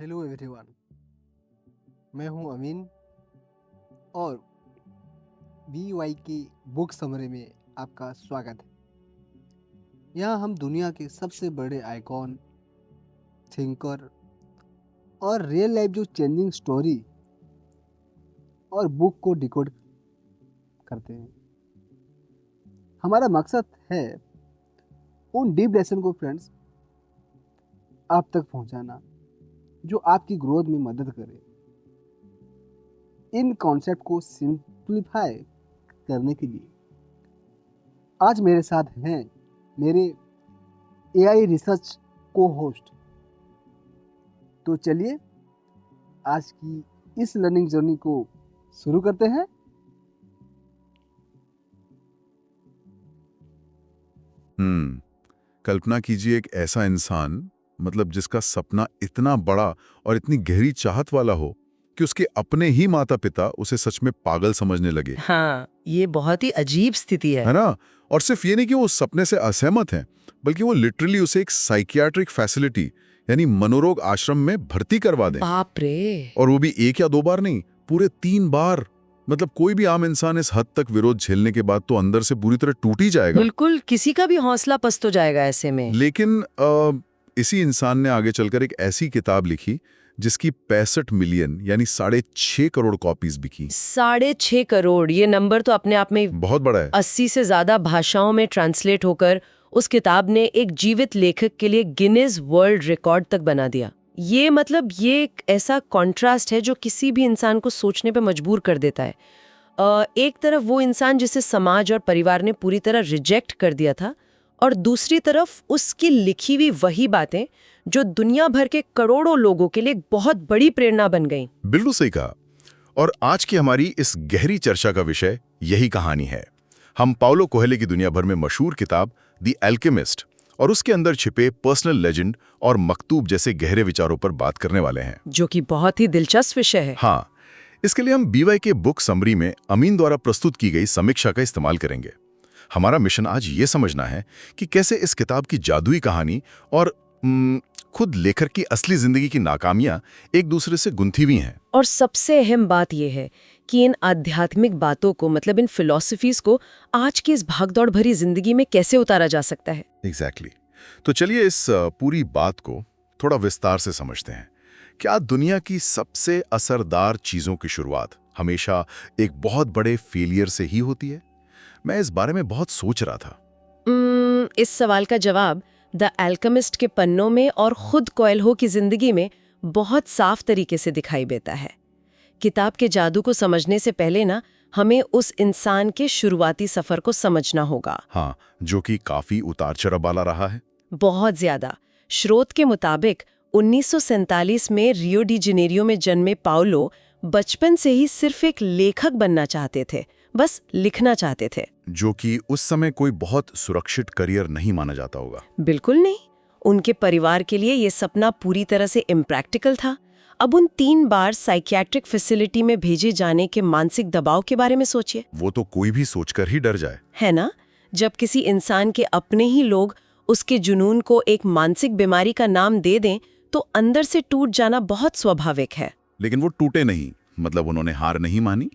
Hello everyone, मैं हूं अमीन और BY की बुक समरी में आपका स्वागत है। यहाँ हम दुनिया के सबसे बड़े आइकॉन, थिंकर और रियल लाइफ जो चेंजिंग स्टोरी और बुक को डिकोड करते हैं। हमारा मकसद है उन डीप लेसन को फ्रेंड्स आप तक पहुंचाना जो आपकी ग्रोथ में मदद करे। इन कॉन्सेप्ट को सिंप्लीफाई करने के लिए आज मेरे साथ हैं मेरे AI रिसर्च को होस्ट। तो चलिए आज की इस लर्निंग जर्नी को शुरू करते हैं। कल्पना कीजिए एक ऐसा इंसान, मतलब जिसका सपना इतना बड़ा और इतनी गहरी चाहत वाला हो कि उसके अपने ही माता पिता उसे सच में पागल समझने लगे। हाँ, ये बहुत ही अजीब स्थिति है है। ना? और सिर्फ ये नहीं कि वो उस सपने से असहमत हैं, बल्कि वो लिटरली उसे एक साइकियाट्रिक फैसिलिटी यानी मनोरोग आश्रम में भर्ती करवा दें। बाप रे। और वो भी 1 या 2 बार नहीं, पूरे 3 बार। मतलब कोई भी आम इंसान इस हद तक विरोध झेलने के बाद तो अंदर से पूरी तरह टूट ही जाएगा। बिल्कुल, किसी का भी हौसला पस्त हो जाएगा ऐसे में। लेकिन इसी इंसान ने आगे चलकर एक ऐसी किताब लिखी जिसकी 65 मिलियन यानी 6.5 करोड़ कॉपीज बिकी। 6.5 करोड़, ये नंबर तो अपने आप में बहुत बड़ा है। 80 से ज्यादा भाषाओं में ट्रांसलेट होकर उस किताब ने एक जीवित लेखक के लिए गिनीज वर्ल्ड रिकॉर्ड तक बना दिया। ये एक ऐसा कॉन्ट्रास्ट है जो किसी भी इंसान को सोचने पे मजबूर कर देता है। एक तरफ वो इंसान जिसे समाज और परिवार ने पूरी तरह रिजेक्ट कर दिया था, और दूसरी तरफ उसकी लिखी हुई वही बातें जो दुनिया भर के करोड़ों लोगों के लिए बहुत बड़ी प्रेरणा बन गई। बिल्कुल सही कहा। और आज की हमारी इस गहरी चर्चा का विषय यही कहानी है। हम पाउलो कोएल्हो की दुनिया भर में मशहूर किताब द एल्केमिस्ट और उसके अंदर छिपे पर्सनल लेजेंड और मकतूब जैसे गहरे विचारों पर बात करने वाले हैं, जो कि बहुत ही दिलचस्प विषय है। हाँ, इसके लिए हम BY के बुक समरी में अमीन द्वारा प्रस्तुत की गई समीक्षा का इस्तेमाल करेंगे। हमारा मिशन आज ये समझना है कि कैसे इस किताब की जादुई कहानी और खुद लेखक की असली जिंदगी की नाकामियां एक दूसरे से गुंथी हुई हैं। और सबसे अहम बात यह है कि इन आध्यात्मिक बातों को, मतलब इन फिलॉसफीज को, आज की इस भागदौड़ भरी जिंदगी में कैसे उतारा जा सकता है। एग्जैक्टली। तो चलिए इस पूरी बात को थोड़ा विस्तार से समझते हैं। क्या दुनिया की सबसे असरदार चीजों की शुरुआत हमेशा एक बहुत बड़े फेलियर से ही होती है? मैं इस बारे में बहुत सोच रहा था। इस सवाल का जवाब द एल्केमिस्ट के पन्नों में और खुद कोएल्हो की जिंदगी में बहुत साफ तरीके से दिखाई देता है। किताब के जादू को समझने से पहले ना, हमें उस इंसान के शुरुआती सफर को समझना होगा। हाँ, जो कि काफी उतार चढ़ाव वाला रहा है। बहुत ज्यादा। स्रोत के मुताबिक 1947 में रियो डी जनेरियो में जन्मे पाउलो बचपन से ही सिर्फ एक लेखक बनना चाहते थे, बस लिखना चाहते थे। जो कि उस समय कोई बहुत सुरक्षित करियर नहीं माना जाता होगा। बिल्कुल नहीं। उनके परिवार के लिए ये सपना पूरी तरह से इम्प्रैक्टिकल था। अब उन 3 बार साइकियाट्रिक फैसिलिटी में भेजे जाने के मानसिक दबाव के बारे में सोचिए। वो तो कोई भी सोचकर ही डर जाए, है ना? जब किसी इंसान के अपने ही लोग उसके जुनून को एक मानसिक बीमारी का नाम दे दें तो अंदर से टूट जाना बहुत स्वाभाविक है। लेकिन वो टूटे नहीं, मतलब उन्होंने हार नहीं मानी।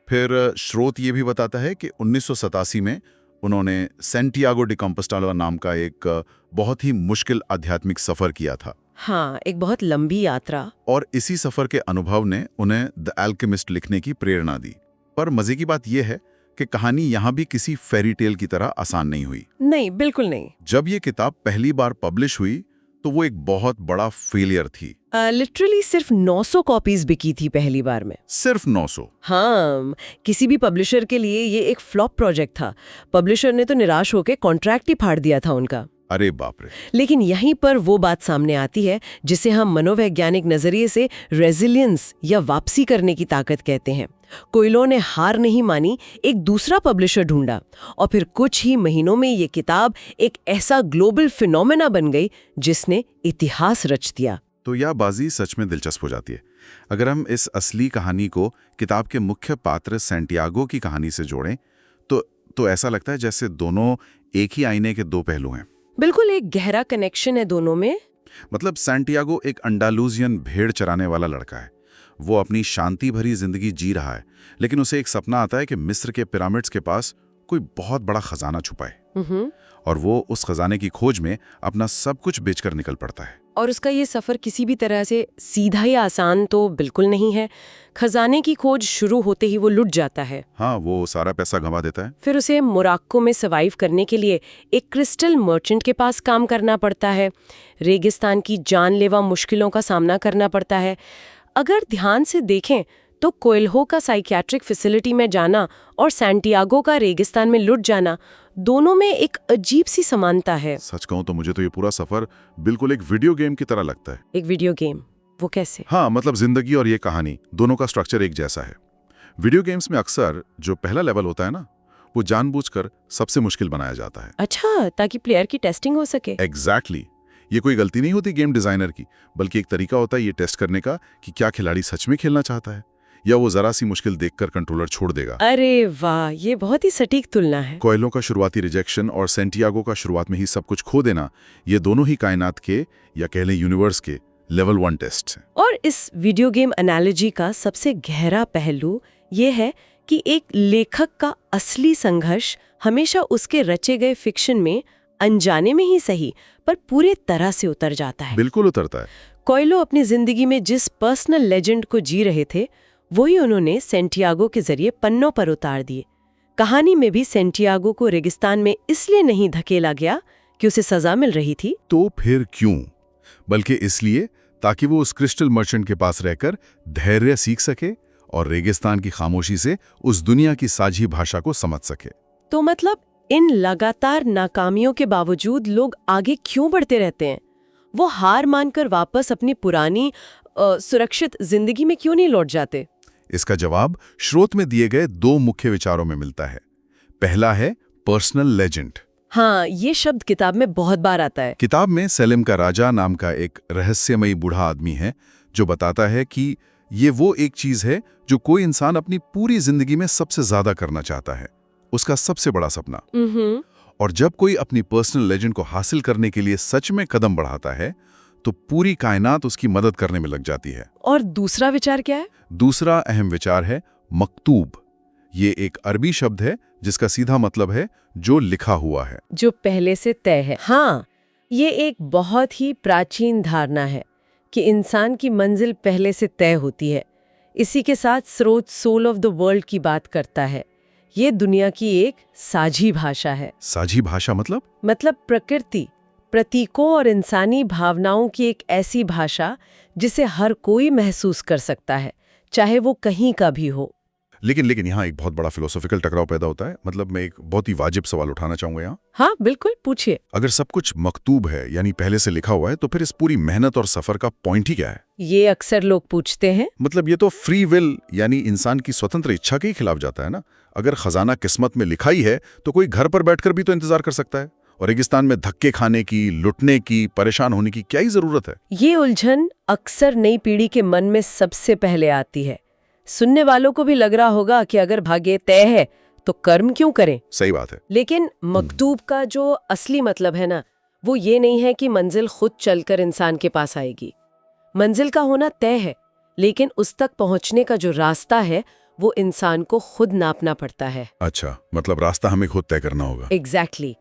फिर स्रोत ये भी बताता है कि 1987 में उन्होंने सैंटियागो डी कंपोस्टेला नाम का एक बहुत ही मुश्किल आध्यात्मिक सफर किया था। हाँ, एक बहुत लंबी यात्रा। और इसी सफर के अनुभव ने उन्हें द एल्केमिस्ट लिखने की प्रेरणा दी। पर मजे की बात यह है कि कहानी यहाँ भी किसी फेरी टेल की तरह आसान नहीं हुई। नहीं, बिल्कुल नहीं। जब ये किताब पहली बार पब्लिश हुई तो वो एक बहुत बड़ा फेलियर थी। लिटरली सिर्फ 900 कॉपीज बिकी थी पहली बार में। सिर्फ 900। हाँ, किसी भी पब्लिशर के लिए ये एक फ्लॉप प्रोजेक्ट था। पब्लिशर ने तो निराश होकर कॉन्ट्रैक्ट ही फाड़ दिया था उनका। अरे बाप रे। लेकिन यहीं पर वो बात सामने आती है जिसे हम मनोवैज्ञानिक नजरिए से रेजिलियंस या वापसी करने की ताकत कहते हैं। कोएल्हो ने हार नहीं मानी, एक दूसरा पब्लिशर ढूंढा, और फिर कुछ ही महीनों में ये किताब एक ऐसा ग्लोबल फिनोमेना बन गई जिसने इतिहास रच दिया। तो यह बाजी सच में दिलचस्प हो जाती है। अगर हम इस असली कहानी को किताब के मुख्य पात्र सैंटियागो की कहानी से जोड़ें तो ऐसा लगता है जैसे दोनों एक ही आईने के 2 पहलू हैं। बिल्कुल, एक गहरा कनेक्शन है दोनों में। मतलब सैंटियागो एक अंडालूजियन भेड़ चराने वाला लड़का है। वो अपनी शांति भरी जिंदगी जी रहा है, लेकिन उसे एक सपना आता है कि मिस्र के पिरामिड्स के पास कोई बहुत बड़ा खजाना छुपा है और वो उस खजाने की खोज में अपना सब कुछ बेचकर निकल पड़ता है। और उसका ये सफर किसी भी तरह से सीधा या आसान तो बिल्कुल नहीं है। खजाने की खोज शुरू होते ही वो लुट जाता है। हाँ, वो सारा पैसा गंवा देता है। फिर उसे मोरक्को में सर्वाइव करने के लिए एक क्रिस्टल मर्चेंट के पास काम करना पड़ता है। रेगिस्तान की जानलेवा मुश्किलों का सामना करना पड़ता है। अगर ध्यान से देखें तो कोएल्हो का साइकियाट्रिक फैसिलिटी में जाना और सैंटियागो का रेगिस्तान में लुट जाना, दोनों में एक अजीब सी समानता है। सच कहूं तो मुझे तो ये पूरा सफर बिल्कुल एक वीडियो गेम की तरह लगता है। एक वीडियो गेम? वो कैसे? हाँ, मतलब जिंदगी और ये कहानी दोनों का स्ट्रक्चर एक जैसा है। वीडियो गेम्स में अक्सर जो पहला लेवल होता है ना, वो जानबूझकर सबसे मुश्किल बनाया जाता है। अच्छा, ताकि प्लेयर की टेस्टिंग हो सके। एग्जैक्टली। ये कोई गलती नहीं होती गेम डिजाइनर की, बल्कि एक तरीका होता है ये टेस्ट करने का कि क्या खिलाड़ी सच में खेलना चाहता है या वो जरा सी मुश्किल देखकर कंट्रोलर छोड़ देगा। अरे वाह, ये बहुत ही सटीक तुलना है। कोएल्हो का शुरुआती रिजेक्शन और सैंटियागो का शुरुआत में ही सब कुछ खो देना, ये दोनों ही कायनात के या कह लें यूनिवर्स के लेवल 1 टेस्ट हैं। और इस वीडियो गेम एनालॉजी का सबसे गहरा पहलू ये है कि एक लेखक का असली संघर्ष हमेशा उसके रचे गए फिक्शन में अनजाने में ही सही पर पूरे तरह से उतर जाता है। बिल्कुल उतरता है। कोएल्हो अपनी जिंदगी में जिस पर्सनल लेजेंड को जी रहे थे, वही उन्होंने सैंटियागो के जरिए पन्नों पर उतार दिए। कहानी में भी सैंटियागो को रेगिस्तान में इसलिए नहीं धकेला गया कि उसे सजा मिल रही थी। तो फिर क्यों? बल्कि इसलिए ताकि वो उस क्रिस्टल मर्चेंट के पास रहकर धैर्य सीख सके और रेगिस्तान की खामोशी से उस दुनिया की साझी भाषा को समझ सके। तो मतलब इन लगातार नाकामियों के बावजूद लोग आगे क्यों बढ़ते रहते हैं? वो हार मानकर वापस अपनी पुरानी सुरक्षित जिंदगी में क्यों नहीं लौट जाते? इसका जवाब स्रोत में दिए गए 2 मुख्य विचारों में मिलता है। पहला है पर्सनल लेजेंड। हाँ, ये शब्द किताब में बहुत बार आता है। किताब में सेलेम का राजा नाम का एक रहस्यमयी बूढ़ा आदमी है जो बताता है कि ये वो एक चीज है जो कोई इंसान अपनी पूरी जिंदगी में सबसे ज्यादा करना चाहता है, उसका सबसे बड़ा सपना। और जब कोई अपनी पर्सनल लेजेंड को हासिल करने के लिए सच में कदम बढ़ाता है तो पूरी कायनात उसकी मदद करने में लग जाती है। और दूसरा विचार क्या है? दूसरा अहम विचार है मकतूब। ये एक अरबी शब्द है जिसका सीधा मतलब है जो लिखा हुआ है, जो पहले से तय है। हाँ, ये एक बहुत ही प्राचीन धारणा है कि इंसान की मंजिल पहले से तय होती है। इसी के साथ स्रोत सोल ऑफ द वर्ल्ड की बात करता है। ये दुनिया की एक साझी भाषा है। साझी भाषा मतलब प्रकृति, प्रतीकों और इंसानी भावनाओं की एक ऐसी भाषा जिसे हर कोई महसूस कर सकता है, चाहे वो कहीं का भी हो। लेकिन यहाँ एक बहुत बड़ा फिलोसॉफिकल टकराव पैदा होता है। मतलब मैं एक बहुत ही वाजिब सवाल उठाना चाहूंगा यहाँ। हाँ बिल्कुल, पूछिए। अगर सब कुछ मकतूब है यानी पहले से लिखा हुआ है, तो फिर इस पूरी मेहनत और सफर का पॉइंट ही क्या है? ये अक्सर लोग पूछते हैं। मतलब ये तो फ्री विल यानी इंसान की स्वतंत्र इच्छा के ही खिलाफ जाता है ना। अगर खजाना किस्मत में लिखा ही है तो कोई घर पर बैठकर भी तो इंतजार कर सकता है, और रेगिस्तान में धक्के खाने की, लुटने की, परेशान होने की क्या ही जरूरत है? ये उलझन अक्सर नई पीढ़ी के मन में सबसे पहले आती है। सुनने वालों को भी लग रहा होगा कि अगर भाग्य तय है तो कर्म क्यों करें? सही बात है। लेकिन मकतूब का जो असली मतलब है ना, वो ये नहीं है कि मंजिल खुद चलकर इंसान के पास आएगी। मंजिल का होना तय है, लेकिन उस तक पहुंचने का जो रास्ता है वो इंसान को खुद नापना पड़ता है। अच्छा, मतलब रास्ता हमें खुद तय करना होगा। एग्जैक्टली।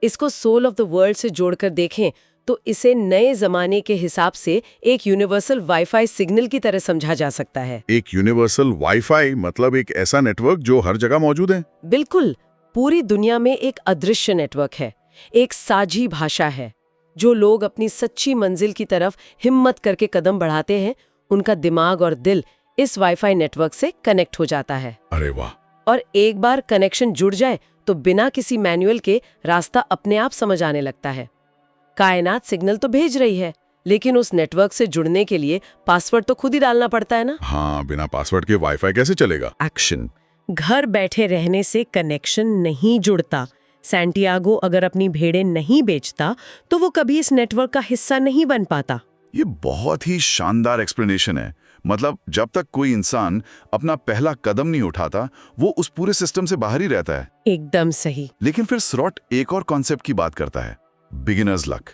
इसको सोल ऑफ द वर्ल्ड से जोड़कर देखें तो इसे नए जमाने के हिसाब से एक यूनिवर्सल वाईफाई सिग्नल की तरह समझा जा सकता है। एक यूनिवर्सल वाईफाई मतलब एक ऐसा नेटवर्क जो हर जगह मौजूद है? बिल्कुल, पूरी दुनिया में एक अदृश्य नेटवर्क है, एक साझी भाषा है। जो लोग अपनी सच्ची मंजिल की तरफ हिम्मत करके कदम बढ़ाते हैं, उनका दिमाग और दिल इस वाईफाई नेटवर्क से कनेक्ट हो जाता है। अरे वाह! और एक बार कनेक्शन जुड़ जाए तो बिना किसी मैनुअल के रास्ता अपने आप समझ आने लगता है। कायनात सिग्नल तो भेज रही है, लेकिन उस नेटवर्क से जुड़ने के लिए पासवर्ड तो खुद ही डालना पड़ता है ना। हाँ, बिना पासवर्ड के वाईफाई कैसे चलेगा? एक्शन। घर बैठे रहने से कनेक्शन नहीं जुड़ता। सैंटियागो अगर अपनी भेड़ें नहीं बेचता तो वो कभी इस नेटवर्क का हिस्सा नहीं बन पाता। ये बहुत ही शानदार एक्सप्लेनेशन है। मतलब जब तक कोई इंसान अपना पहला कदम नहीं उठाता, वो उस पूरे सिस्टम से बाहर ही रहता है। एकदम सही। लेकिन फिर स्रॉट एक और कॉन्सेप्ट की बात करता है, बिगिनर्स लक।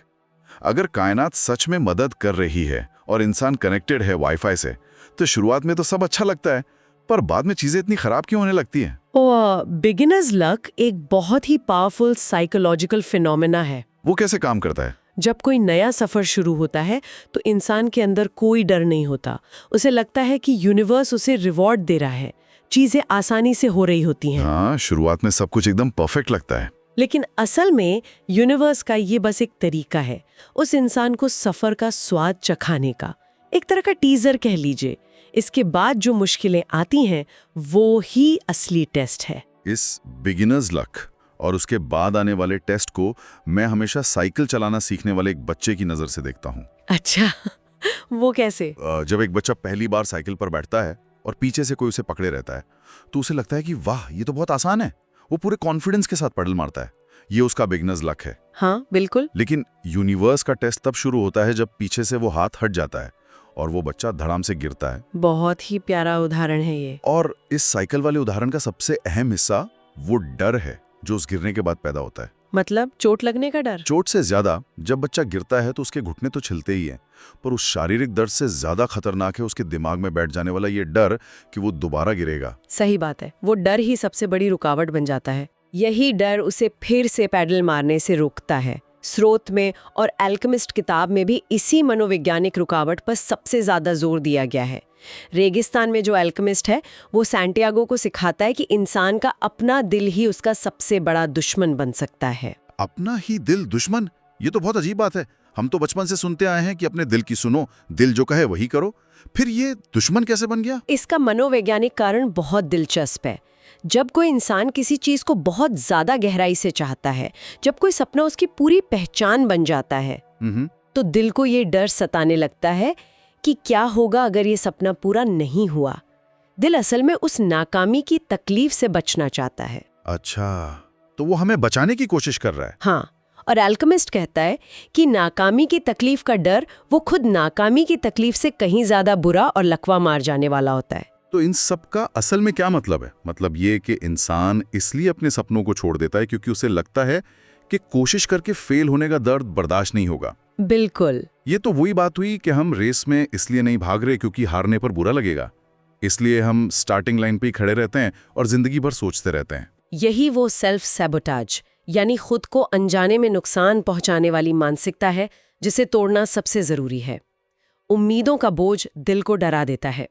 अगर कायनात सच में मदद कर रही है और इंसान कनेक्टेड है वाईफाई से, तो शुरुआत में तो सब अच्छा लगता है, पर बाद में चीजें इतनी खराब क्यों होने लगती हैं? बिगिनर्स लक एक बहुत ही पावरफुल साइकोलॉजिकल फिनोमेना है। वो कैसे काम करता है? जब कोई नया सफर शुरू होता है तो इंसान के अंदर कोई डर नहीं होता। उसे लगता है कि यूनिवर्स उसे रिवॉर्ड दे रहा है, चीजें आसानी से हो रही होती हैं। हाँ, शुरुआत में सब कुछ एकदम परफेक्ट लगता है। लेकिन असल में यूनिवर्स का ये बस एक तरीका है उस इंसान को सफर का स्वाद चखाने का, एक तरह का टीजर कह लीजिए। इसके बाद जो मुश्किलें आती हैं वो ही असली टेस्ट है। इस बिगिनर्स लक और उसके बाद आने वाले टेस्ट को मैं हमेशा साइकिल चलाना सीखने वाले एक बच्चे की नजर से देखता हूँ। अच्छा, वो कैसे? जब एक बच्चा पहली बार साइकिल पर बैठता है और पीछे से कोई उसे पकड़े रहता है, तो उसे लगता है कि वाह, ये तो बहुत आसान है। वो पूरे कॉन्फिडेंस के साथ पेडल मारता है। ये उसका बिगिनर्स लक है। हाँ, बिल्कुल। लेकिन यूनिवर्स का टेस्ट तब शुरू होता है जब पीछे से वो हाथ हट जाता है और वो बच्चा धड़ाम से गिरता है। बहुत ही प्यारा उदाहरण है ये। और इस साइकिल वाले उदाहरण का सबसे अहम हिस्सा वो डर है जो उस गिरने के बाद पैदा होता है। मतलब चोट लगने का डर? चोट से ज्यादा जब बच्चा गिरता है तो उसके घुटने तो छिलते ही हैं, पर उस शारीरिक दर्द से ज्यादा खतरनाक है उसके दिमाग में बैठ जाने वाला ये डर कि वो दोबारा गिरेगा। सही बात है, वो डर ही सबसे बड़ी रुकावट बन जाता है। यही डर उसे फिर से पैडल मारने से रोकता है। स्रोत में और एल्केमिस्ट किताब में भी इसी मनोवैज्ञानिक रुकावट पर सबसे ज्यादा जोर दिया गया है। रेगिस्तान में जो एल्केमिस्ट है वो सैंटियागो को सिखाता है कि इंसान का अपना दिल ही उसका सबसे बड़ा दुश्मन बन सकता है। अपना ही दिल दुश्मन? ये तो बहुत अजीब बात है। हम तो बचपन से सुनते आए हैं कि अपने दिल की सुनो, दिल जो कहे वही करो। फिर ये दुश्मन कैसे बन गया? इसका मनोवैज्ञानिक कारण बहुत दिलचस्प है। जब कोई इंसान किसी चीज को बहुत ज्यादा गहराई से चाहता है, जब कोई सपना उसकी पूरी पहचान बन जाता है, तो दिल को ये डर सताने लगता है कि क्या होगा अगर ये सपना पूरा नहीं हुआ। दिल असल में उस नाकामी की तकलीफ से बचना चाहता है। अच्छा, तो वो हमें बचाने की कोशिश कर रहा है। हाँ, और एल्केमिस्ट कहता है कि नाकामी की तकलीफ का डर वो खुद नाकामी की तकलीफ से कहीं ज्यादा बुरा और लकवा मार जाने वाला होता है। तो इन सब का असल में क्या मतलब है? मतलब ये कि इंसान इसलिए अपने सपनों को छोड़ देता है क्योंकि उसे लगता है कि कोशिश करके फेल होने का दर्द बर्दाश्त नहीं होगा। बिल्कुल। ये तो वही बात हुई कि हम रेस में इसलिए नहीं भाग रहे क्योंकि हारने पर बुरा लगेगा, इसलिए हम स्टार्टिंग लाइन पे ही खड़े रहते हैं और जिंदगी भर सोचते रहते हैं। यही वो सेल्फ सैबोटाज यानी खुद को अनजाने में नुकसान पहुंचाने वाली मानसिकता है जिसे तोड़ना सबसे जरूरी है। उम्मीदों का बोझ दिल को डरा देता है।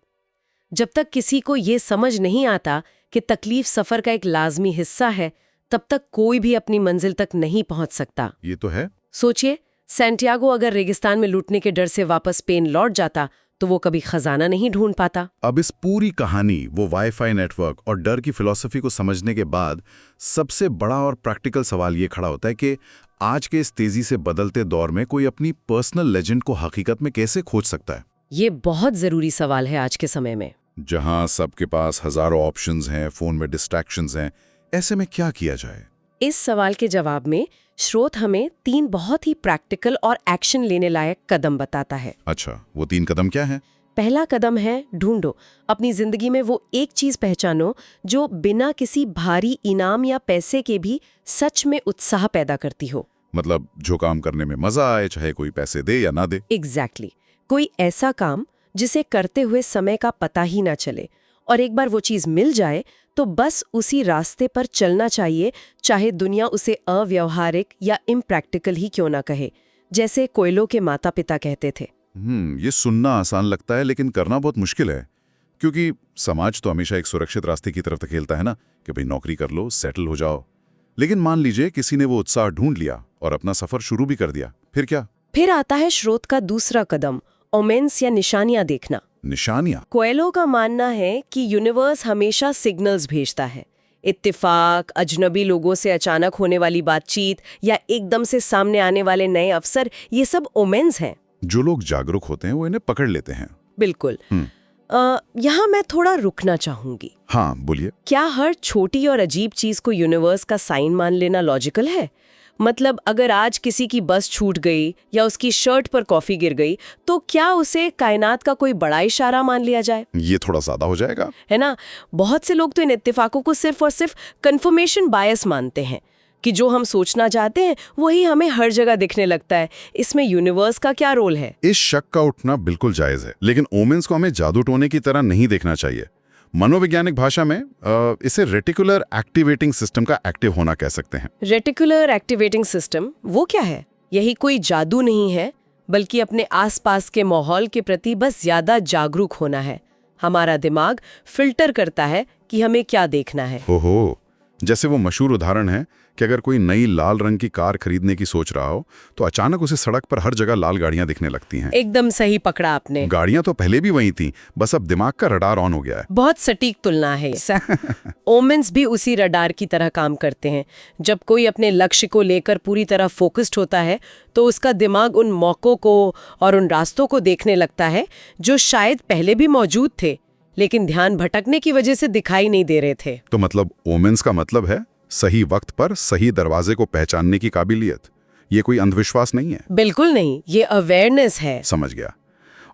जब तक किसी को ये समझ नहीं आता कि तकलीफ सफर का एक लाजमी हिस्सा है, तब तक कोई भी अपनी मंजिल तक नहीं पहुंच सकता। ये तो है। सोचिए, सैंटियागो अगर रेगिस्तान में लूटने के डर से वापस स्पेन लौट जाता तो वो कभी खजाना नहीं ढूंढ पाता। अब इस पूरी कहानी, वो वाईफाई नेटवर्क और डर की फिलॉसफी को समझने के बाद सबसे बड़ा और प्रैक्टिकल सवाल ये खड़ा होता है कि आज के इस तेजी से बदलते दौर में कोई अपनी पर्सनल लेजेंड को हकीकत में कैसे खोज सकता है? ये बहुत जरूरी सवाल है आज के समय में, जहां सबके पास हजारों ऑप्शंस हैं, फोन में डिस्ट्रैक्शंस हैं। ऐसे में क्या किया जाए? इस सवाल के जवाब में स्रोत हमें 3 बहुत ही प्रैक्टिकल और एक्शन लेने लायक कदम बताता है। अच्छा, वो 3 कदम क्या है? पहला कदम है ढूंढो। अपनी जिंदगी में वो एक चीज पहचानो जो बिना किसी भारी इनाम या पैसे के भी सच में उत्साह पैदा करती हो। मतलब जो काम करने में मजा आए, चाहे कोई पैसे दे या ना दे। एग्जैक्टली। कोई ऐसा काम जिसे करते हुए समय का पता ही ना चले, और एक बार वो चीज मिल जाए तो बस उसी रास्ते पर चलना चाहिए, चाहे दुनिया उसे अव्यवहारिक या इम्प्रैक्टिकल ही क्यों ना कहे। जैसे कोयलो के माता पिता कहते थे। ये सुनना आसान लगता है लेकिन करना बहुत मुश्किल है, क्योंकि समाज तो हमेशा एक सुरक्षित रास्ते की तरफ धकेलता है ना, कि भाई नौकरी कर लो, सेटल हो जाओ। लेकिन मान लीजिए किसी ने वो उत्साह ढूंढ लिया और अपना सफर शुरू भी कर दिया, फिर क्या? फिर आता है स्रोत का दूसरा कदम, ओमेंस या निशानियां देखना। निशानियां? कोयलो का मानना है कि यूनिवर्स हमेशा सिग्नल्स भेजता है। इत्तेफाक, अजनबी लोगों से अचानक होने वाली बातचीत या एकदम से सामने आने वाले नए अवसर, ये सब ओमेंस हैं। जो लोग जागरूक होते हैं वो इन्हें पकड़ लेते हैं। बिल्कुल। यहाँ मैं थोड़ा रुकना चाहूंगी। हाँ, बोलिए। क्या हर छोटी और अजीब चीज को यूनिवर्स का साइन मान लेना लॉजिकल है? मतलब अगर आज किसी की बस छूट गई या उसकी शर्ट पर कॉफी गिर गई, तो क्या उसे कायनात का कोई बड़ा इशारा मान लिया जाए? ये थोड़ा ज्यादा हो जाएगा, है ना? बहुत से लोग तो इन इत्तेफाकों को सिर्फ और सिर्फ कंफर्मेशन बायस मानते हैं कि जो हम सोचना चाहते हैं वही हमें हर जगह दिखने लगता है। इसमें यूनिवर्स का क्या रोल है? इस शक का उठना बिल्कुल जायज है, लेकिन ओमेन्स को हमें जादू टोने की तरह नहीं देखना चाहिए। मनोवैज्ञानिक भाषा में इसे रेटिकुलर एक्टिवेटिंग सिस्टम का एक्टिव होना कह सकते हैं। रेटिकुलर एक्टिवेटिंग सिस्टम वो क्या है? यही कोई जादू नहीं है, बल्कि अपने आसपास के माहौल के प्रति बस ज्यादा जागरूक होना है। हमारा दिमाग फिल्टर करता है कि हमें क्या देखना है। ओहो, जैसे वो मशहूर उदाहरण है कि अगर कोई नई लाल रंग की कार खरीदने की सोच रहा हो तो अचानक उसे सड़क पर हर जगह लाल गाड़ियां दिखने लगती हैं। एकदम सही पकड़ा आपने। गाड़ियां तो पहले भी वही थीं, बस अब दिमाग का रडार ऑन हो गया है। बहुत सटीक तुलना है ये। ओमेन्स भी उसी रडार की तरह काम करते हैं। जब कोई अपने लक्ष्य को लेकर पूरी तरह फोकस्ड होता है तो उसका दिमाग उन मौकों को और उन रास्तों को देखने लगता है जो शायद पहले भी मौजूद थे, लेकिन ध्यान भटकने की वजह से दिखाई नहीं दे रहे थे। तो मतलब ओमेन्स का मतलब है सही वक्त पर सही दरवाजे को पहचानने की काबिलियत। ये कोई अंधविश्वास नहीं है। बिल्कुल नहीं, ये अवेयरनेस है। समझ गया।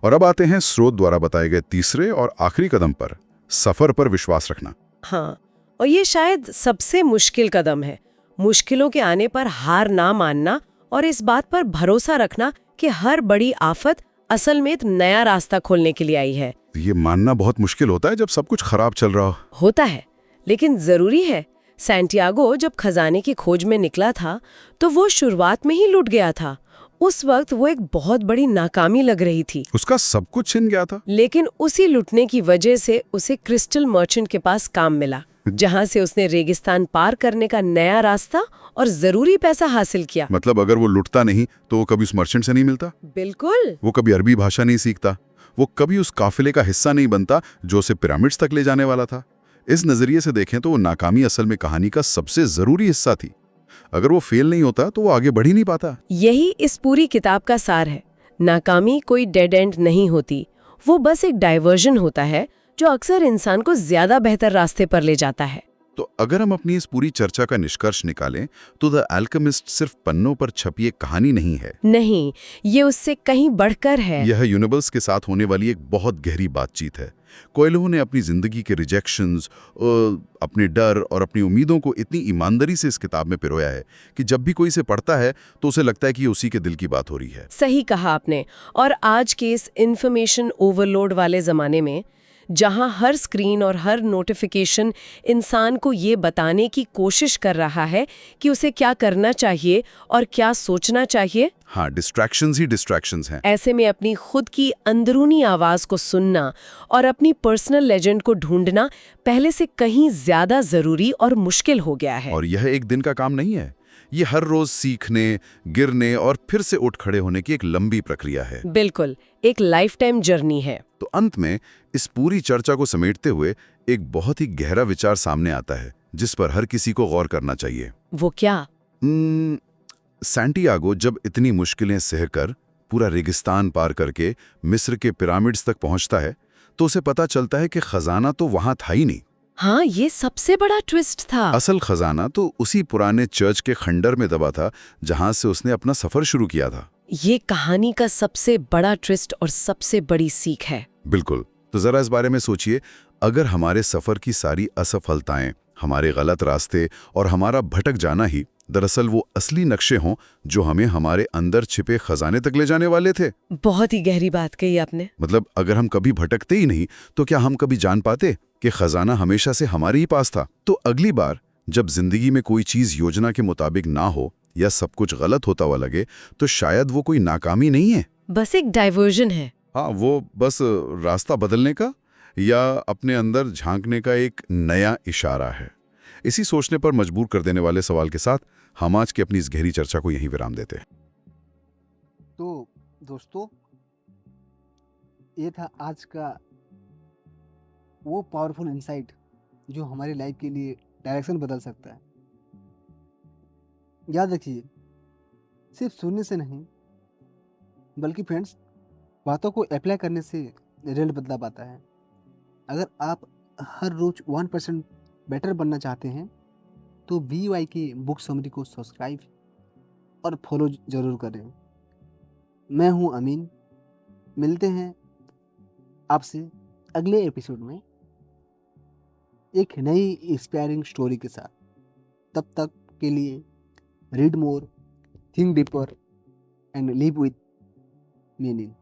और अब आते हैं स्रोत द्वारा बताए गए तीसरे और आखिरी कदम पर, सफर पर विश्वास रखना। हाँ, और ये शायद सबसे मुश्किल कदम है। मुश्किलों के आने पर हार ना मानना और इस बात पर भरोसा रखना कि हर बड़ी आफत असल में एक नया रास्ता खोलने के लिए आई है। ये मानना बहुत मुश्किल होता है जब सब कुछ खराब चल रहा हो। होता है, लेकिन जरूरी है। सैंटियागो जब खजाने की खोज में निकला था तो वो शुरुआत में ही लुट गया था। उस वक्त वो एक बहुत बड़ी नाकामी लग रही थी। उसका सब कुछ छिन गया था। लेकिन उसी लुटने की वजह से उसे क्रिस्टल मर्चेंट के पास काम मिला, जहां से उसने रेगिस्तान पार करने का नया रास्ता और जरूरी पैसा हासिल किया। मतलब अगर वो लुटता नहीं तो वो कभी उस मर्चेंट से नहीं मिलता। बिल्कुल। वो कभी अरबी भाषा नहीं सीखता। वो कभी उस काफिले का हिस्सा नहीं बनता जो उसे पिरामिड्स तक ले जाने वाला था। इस नजरिए से देखें तो वो नाकामी असल में कहानी का सबसे जरूरी हिस्सा थी। अगर वो फेल नहीं होता तो वो आगे बढ़ ही नहीं पाता। यही इस पूरी किताब का सार है। नाकामी कोई डेड एंड नहीं होती, वो बस एक डायवर्जन होता है जो अक्सर इंसान को ज्यादा बेहतर रास्ते पर ले जाता है। तो अगर हम अपनी इस पूरी चर्चा का निष्कर्ष निकालें तो द अल्केमिस्ट सिर्फ पन्नों पर छपी एक कहानी नहीं है। नहीं, ये उससे कहीं बढ़कर है। यह यूनिवर्स के साथ होने वाली एक बहुत गहरी बातचीत है। कोएल्हो ने अपनी जिंदगी के रिजेक्शंस, अपने डर और अपनी उम्मीदों को इतनी ईमानदारी से इस किताब में पिरोया है कि जब भी कोई इसे पढ़ता है तो उसे लगता है कि ये उसी के दिल की बात हो रही है। सही कहा आपने। और आज के इस इंफॉर्मेशन ओवरलोड वाले जमाने में, जहां हर स्क्रीन और हर नोटिफिकेशन इंसान को ये बताने की कोशिश कर रहा है कि उसे क्या करना चाहिए और क्या सोचना चाहिए, हाँ, डिस्ट्रैक्शंस ही डिस्ट्रैक्शंस हैं। ऐसे में अपनी खुद की अंदरूनी आवाज को सुनना और अपनी पर्सनल लेजेंड को ढूंढना पहले से कहीं ज्यादा जरूरी और मुश्किल हो गया है। और यह एक दिन का काम नहीं है। ये हर रोज सीखने, गिरने और फिर से उठ खड़े होने की एक लंबी प्रक्रिया है। बिल्कुल, एक लाइफ टाइम जर्नी है। तो अंत में इस पूरी चर्चा को समेटते हुए एक बहुत ही गहरा विचार सामने आता है जिस पर हर किसी को गौर करना चाहिए। वो क्या? सैंटियागो जब इतनी मुश्किलें सहकर पूरा रेगिस्तान पार करके मिस्र के पिरामिड्स तक पहुंचता है तो उसे पता चलता है कि खजाना तो वहां था ही नहीं। हाँ, ये सबसे बड़ा ट्विस्ट था। असल खजाना तो उसी पुराने चर्च के खंडर में दबा था जहां से उसने अपना सफर शुरू किया था। ये कहानी का सबसे बड़ा ट्विस्ट और सबसे बड़ी सीख है। बिल्कुल। तो जरा इस बारे में सोचिए, अगर हमारे सफर की सारी असफलताएं, हमारे गलत रास्ते और हमारा भटक जाना ही दरअसल वो असली नक्शे हों जो हमें हमारे अंदर छिपे खजाने तक ले जाने वाले थे। बहुत ही गहरी बात कही आपने। मतलब अगर हम कभी भटकते ही नहीं तो क्या हम कभी जान पाते कि खजाना हमेशा से हमारे ही पास था? तो अगली बार जब जिंदगी में कोई चीज योजना के मुताबिक ना हो या सब कुछ गलत होता हुआ लगे तो शायद वो कोई नाकामी नहीं है, बस एक डाइवर्जन है। हाँ, वो बस रास्ता बदलने का या अपने अंदर झांकने का एक नया इशारा है। इसी सोचने पर मजबूर कर देने वाले सवाल के साथ हम आज की अपनी इस गहरी चर्चा को यहीं विराम देते हैं। तो दोस्तों, ये था आज का वो पावरफुल इंसाइट जो हमारी लाइफ के लिए डायरेक्शन बदल सकता है। याद रखिए, सिर्फ सुनने से नहीं बल्कि फ्रेंड्स, बातों को अप्लाई करने से रिजल्ट बदला पाता है। अगर आप हर रोज 1% बेटर बनना चाहते हैं तो BY के बुक समरी को सब्सक्राइब और फॉलो जरूर करें। मैं हूं अमीन, मिलते हैं आपसे अगले एपिसोड में एक नई इंस्पायरिंग स्टोरी के साथ। तब तक के लिए read more, think deeper, and live with meaning.